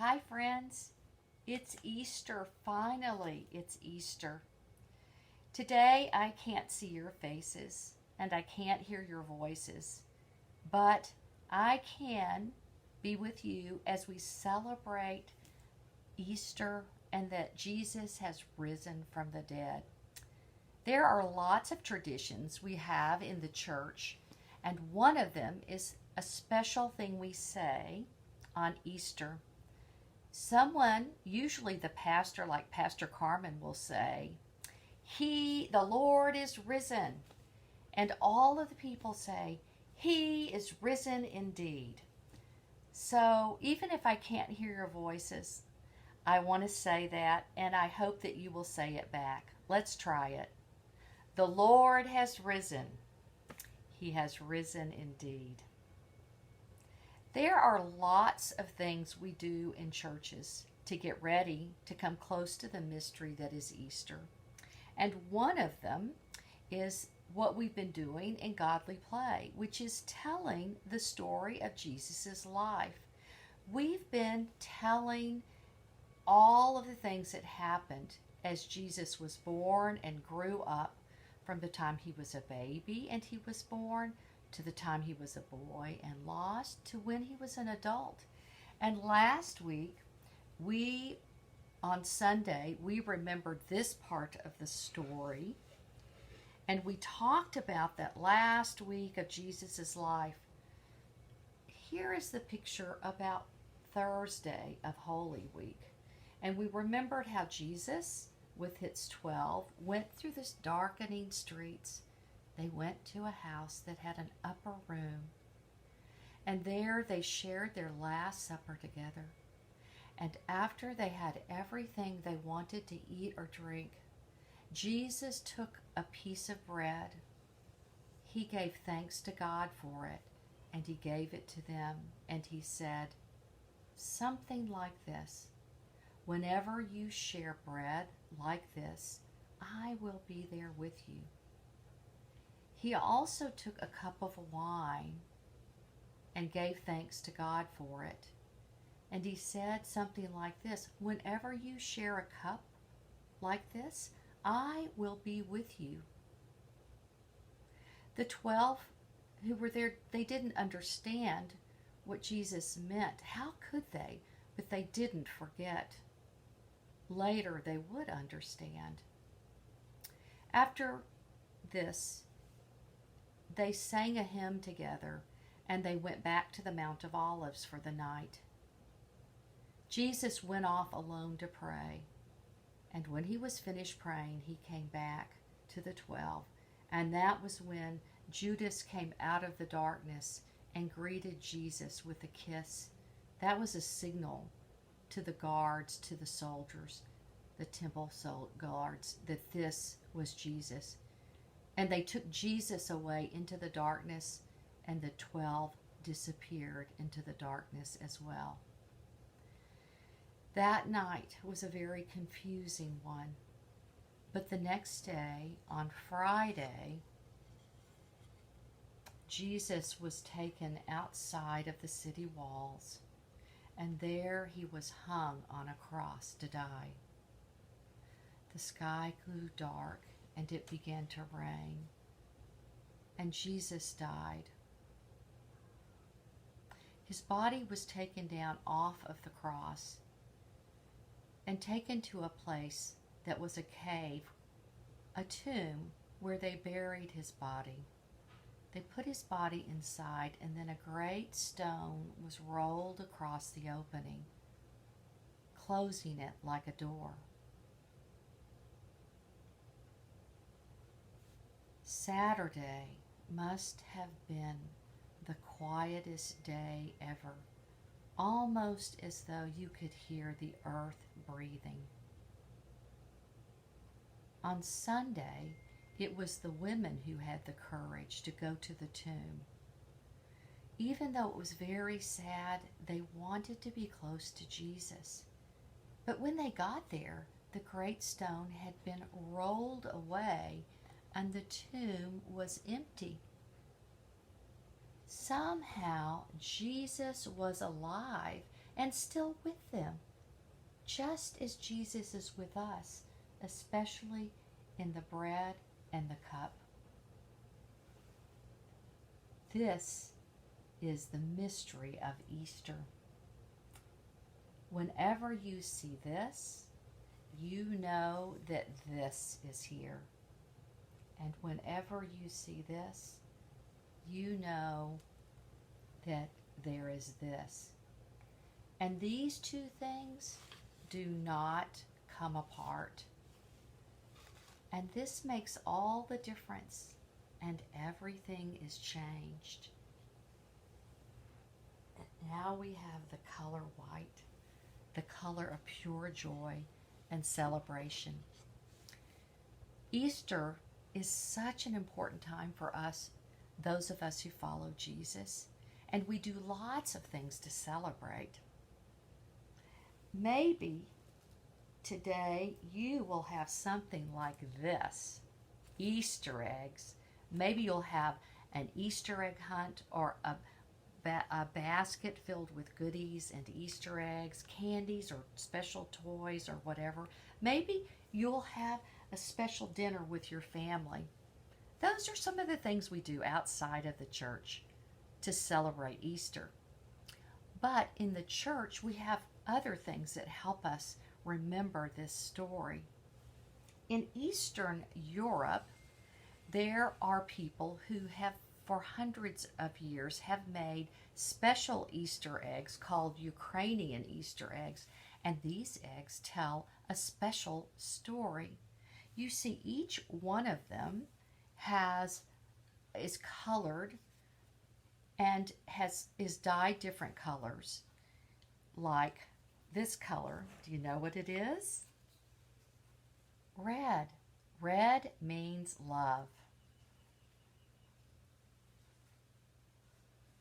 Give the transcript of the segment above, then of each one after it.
Hi, friends. It's Easter. Finally, it's Easter. Today, I can't see your faces and I can't hear your voices, but I can be with you as we celebrate Easter and that Jesus has risen from the dead. There are lots of traditions we have in the church, and one of them is a special thing we say on Easter. Someone, usually the pastor, like Pastor Carmen, will say, the Lord is risen. And all of the people say, He is risen indeed. So even if I can't hear your voices, I want to say that, and I hope that you will say it back. Let's try it. The Lord has risen. He has risen indeed. There are lots of things we do in churches to get ready to come close to the mystery that is Easter. And one of them is what we've been doing in Godly Play, which is telling the story of Jesus' life. We've been telling all of the things that happened as Jesus was born and grew up, from the time he was a baby and he was born to the time he was a boy and lost to when he was an adult. And last week, on Sunday, we remembered this part of the story, and we talked about that last week of Jesus' life. Here is the picture about Thursday of Holy Week. And we remembered how Jesus, with his 12, went through the darkening streets. They went to a house that had an upper room, and there they shared their Last Supper together. And after they had everything they wanted to eat or drink, Jesus took a piece of bread. He gave thanks to God for it, and he gave it to them, and he said something like this: "Whenever you share bread like this, I will be there with you." He also took a cup of wine and gave thanks to God for it. And he said something like this: "Whenever you share a cup like this, I will be with you." The 12 who were there, they didn't understand what Jesus meant. How could they? But they didn't forget. Later they would understand. After this, they sang a hymn together, and they went back to the Mount of Olives for the night. Jesus went off alone to pray, and when he was finished praying, he came back to the 12, and that was when Judas came out of the darkness and greeted Jesus with a kiss. That was a signal to the guards, to the soldiers, the temple guards, that this was Jesus. And they took Jesus away into the darkness, and the 12 disappeared into the darkness as well. That night was a very confusing one. But the next day, on Friday, Jesus was taken outside of the city walls, and there he was hung on a cross to die. The sky grew dark, and it began to rain, and Jesus died. His body was taken down off of the cross and taken to a place that was a cave, a tomb, where they buried his body. They put his body inside, and then a great stone was rolled across the opening, closing it like a door. Saturday must have been the quietest day ever, almost as though you could hear the earth breathing. On Sunday, it was the women who had the courage to go to the tomb. Even though it was very sad, they wanted to be close to Jesus. But when they got there, the great stone had been rolled away, and the tomb was empty. Somehow, Jesus was alive and still with them, just as Jesus is with us, especially in the bread and the cup. This is the mystery of Easter. Whenever you see this, you know that this is here. And whenever you see this, you know that there is this. And these two things do not come apart. And this makes all the difference, and everything is changed. And now we have the color white, the color of pure joy and celebration. Easter is such an important time for us, those of us who follow Jesus, and we do lots of things to celebrate. Maybe today you will have something like this, Easter eggs. Maybe you'll have an Easter egg hunt or a basket filled with goodies and Easter eggs, candies or special toys or whatever. Maybe you'll have a special dinner with your family. Those are some of the things we do outside of the church to celebrate Easter. But in the church, we have other things that help us remember this story. In Eastern Europe, there are people who have, for hundreds of years, have made special Easter eggs called Ukrainian Easter eggs, and these eggs tell a special story. You see, each one of them is colored and is dyed different colors. Like this color, do you know what it is? Red. Red means love.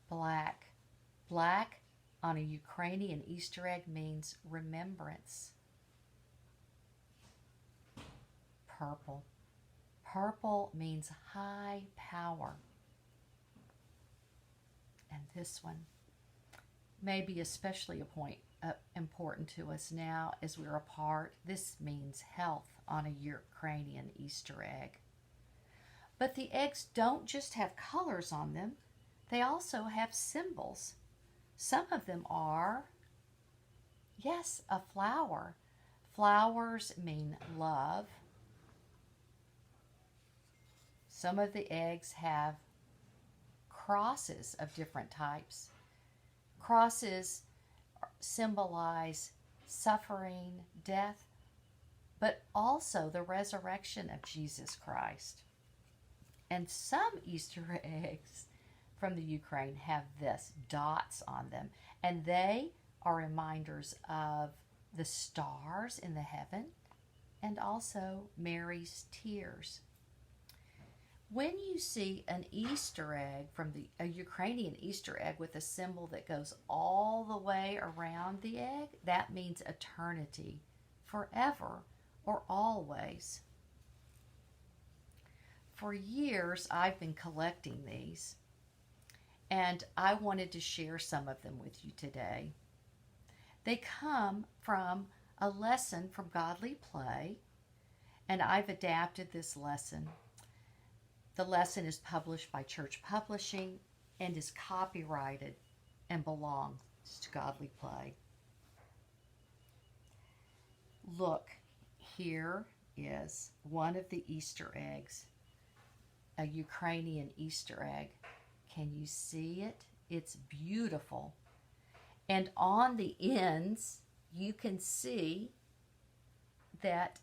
Black. Black on a Ukrainian Easter egg means remembrance. Purple. Purple means high power. And this one may be especially important to us now as we're apart. This means health on a Ukrainian Easter egg. But the eggs don't just have colors on them, they also have symbols. Some of them are, yes, a flower. Flowers mean love. Some of the eggs have crosses of different types. Crosses symbolize suffering, death, but also the resurrection of Jesus Christ. And some Easter eggs from the Ukraine have this, dots on them, and they are reminders of the stars in the heaven and also Mary's tears. When you see an Easter egg a Ukrainian Easter egg with a symbol that goes all the way around the egg, that means eternity, forever or always. For years, I've been collecting these, and I wanted to share some of them with you today. They come from a lesson from Godly Play, and I've adapted this lesson. The lesson is published by Church Publishing and is copyrighted and belongs to Godly Play. Look, here is one of the Easter eggs, a Ukrainian Easter egg. Can you see it? It's beautiful. And on the ends, you can see that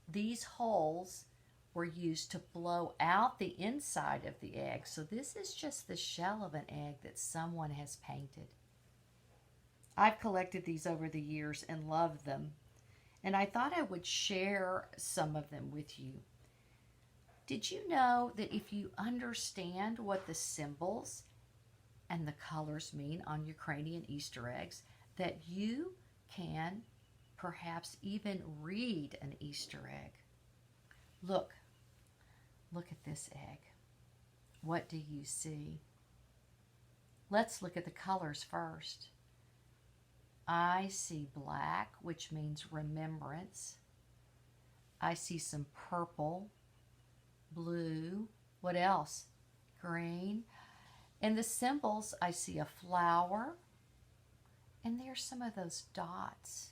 these holes were used to blow out the inside of the egg. So this is just the shell of an egg that someone has painted. I've collected these over the years and loved them, and I thought I would share some of them with you. Did you know that if you understand what the symbols and the colors mean on Ukrainian Easter eggs, that you can perhaps even read an Easter egg? Look at this egg. What do you see? Let's look at the colors first. I see black, which means remembrance. I see some purple, blue, what else? Green. In the symbols, I see a flower, and there's some of those dots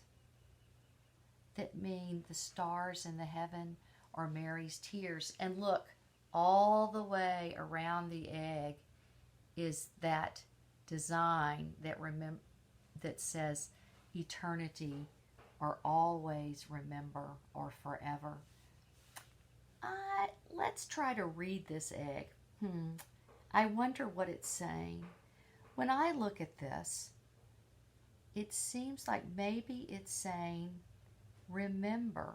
that mean the stars in the heaven or Mary's tears. And look, all the way around the egg is that design that says eternity or always, remember, or forever. Let's try to read this egg. I wonder what it's saying. When I look at this, it seems like maybe it's saying, remember,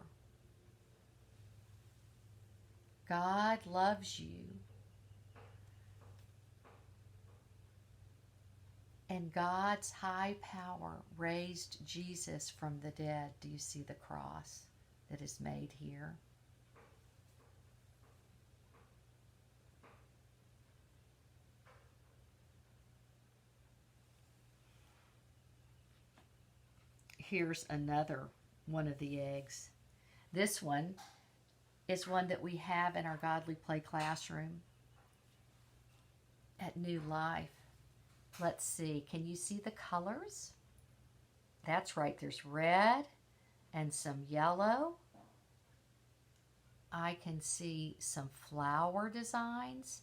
God loves you, and God's high power raised Jesus from the dead. Do you see the cross that is made here? Here's another one of the eggs. This one is one that we have in our Godly Play classroom at New Life. Let's see, can you see the colors? That's right, there's red and some yellow. I can see some flower designs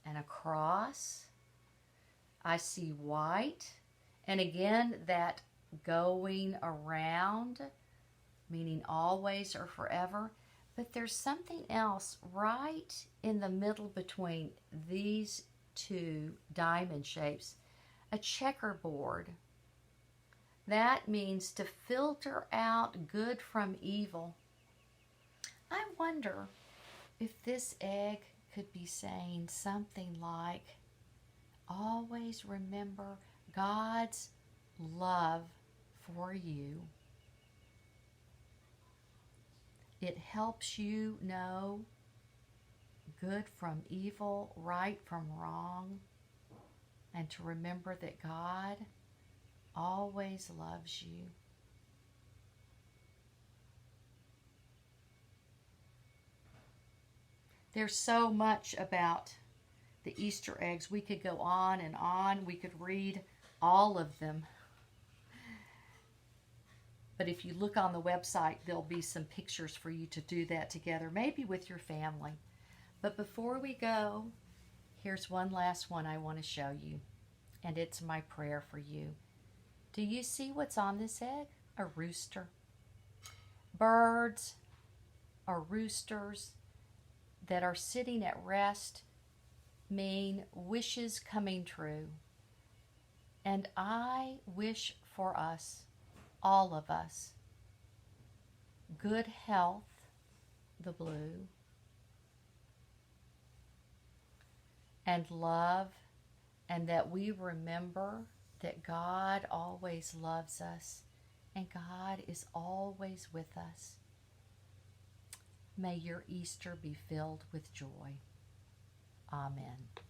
and a cross. I see white, and again, that going around, meaning always or forever. But there's something else right in the middle between these two diamond shapes, a checkerboard. That means to filter out good from evil. I wonder if this egg could be saying something like, always remember God's love for you. It helps you know good from evil, right from wrong, and to remember that God always loves you. There's so much about the Easter eggs. We could go on and on. We could read all of them. But if you look on the website, there'll be some pictures for you to do that together, maybe with your family. But before we go, here's one last one I want to show you, and it's my prayer for you. Do you see what's on this egg? A rooster. Birds or roosters that are sitting at rest mean wishes coming true. And I wish for us, all of us, good health, the blue, and love, and that we remember that God always loves us and God is always with us. May your Easter be filled with joy. Amen.